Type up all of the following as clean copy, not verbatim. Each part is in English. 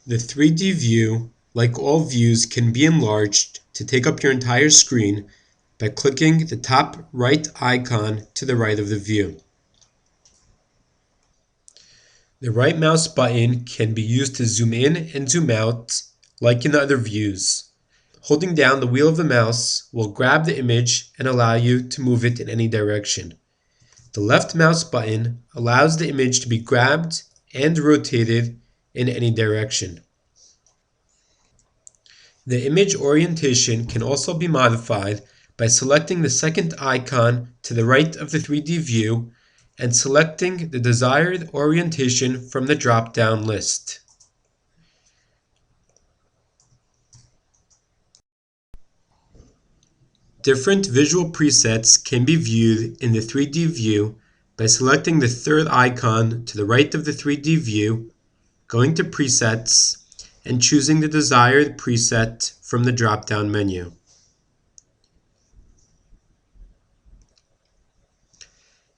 The 3D view, like all views, can be enlarged to take up your entire screen by clicking the top right icon to the right of the view. The right mouse button can be used to zoom in and zoom out, like in the other views. Holding down the wheel of the mouse will grab the image and allow you to move it in any direction. The left mouse button allows the image to be grabbed and rotated in any direction. The image orientation can also be modified by selecting the second icon to the right of the 3D view and selecting the desired orientation from the drop-down list. Different visual presets can be viewed in the 3D view by selecting the third icon to the right of the 3D view, going to Presets, and choosing the desired preset from the drop-down menu.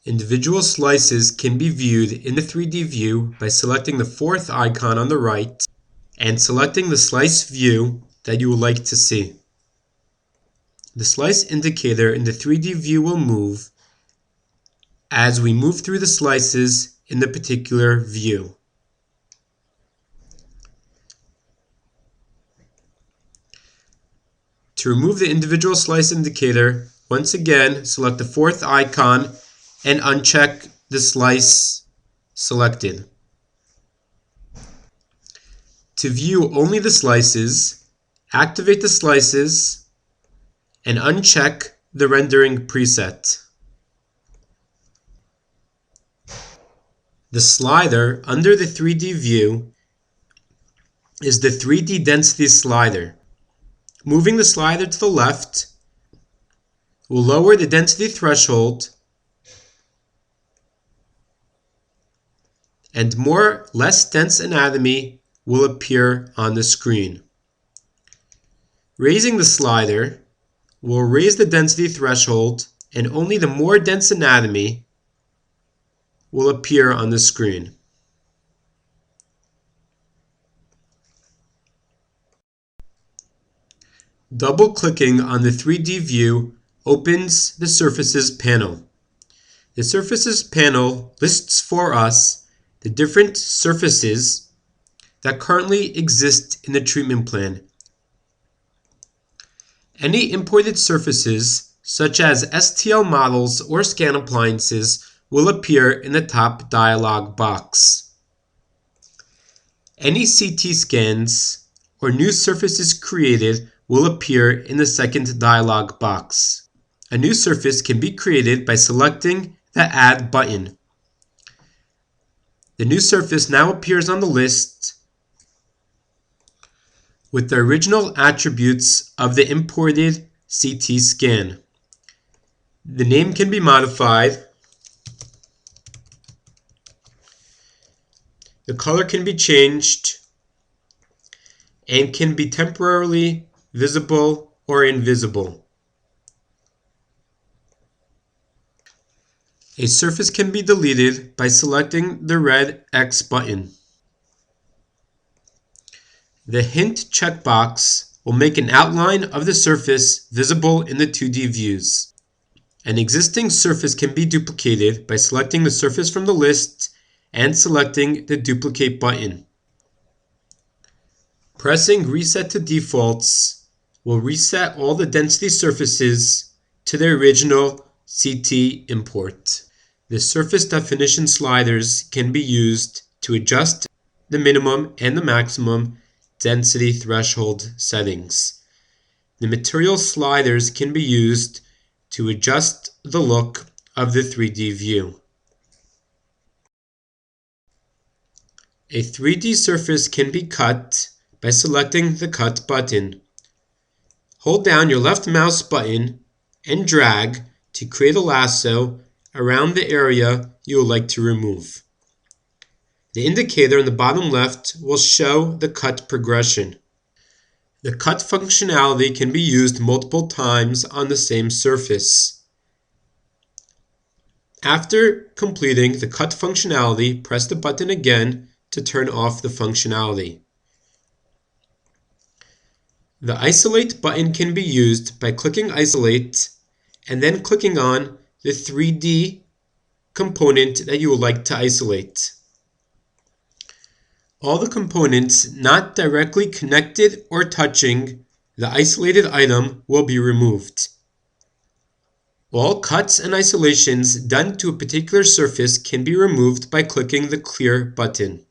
Individual slices can be viewed in the 3D view by selecting the fourth icon on the right and selecting the slice view that you would like to see. The slice indicator in the 3D view will move as we move through the slices in the particular view. To remove the individual slice indicator, once again select the fourth icon and uncheck the slice selected. To view only the slices, activate the slices and uncheck the rendering preset. The slider under the 3D view is the 3D density slider. Moving the slider to the left will lower the density threshold and less dense anatomy will appear on the screen. Raising the slider will raise the density threshold and only the more dense anatomy will appear on the screen. Double-clicking on the 3D view opens the Surfaces panel. The Surfaces panel lists for us the different surfaces that currently exist in the treatment plan. Any imported surfaces, such as STL models or scan appliances, will appear in the top dialog box. Any CT scans or new surfaces created will appear in the second dialog box. A new surface can be created by selecting the Add button. The new surface now appears on the list with the original attributes of the imported CT scan. The name can be modified. The color can be changed and can be temporarily visible or invisible. A surface can be deleted by selecting the red X button. The Hint checkbox will make an outline of the surface visible in the 2D views. An existing surface can be duplicated by selecting the surface from the list and selecting the Duplicate button. Pressing Reset to Defaults will reset all the density surfaces to their original CT import. The surface definition sliders can be used to adjust the minimum and the maximum density threshold settings. The material sliders can be used to adjust the look of the 3D view. A 3D surface can be cut by selecting the Cut button. Hold down your left mouse button and drag to create a lasso around the area you would like to remove. The indicator in the bottom left will show the cut progression. The cut functionality can be used multiple times on the same surface. After completing the cut functionality, press the button again to turn off the functionality. The Isolate button can be used by clicking Isolate and then clicking on the 3D component that you would like to isolate. All the components not directly connected or touching the isolated item will be removed. All cuts and isolations done to a particular surface can be removed by clicking the Clear button.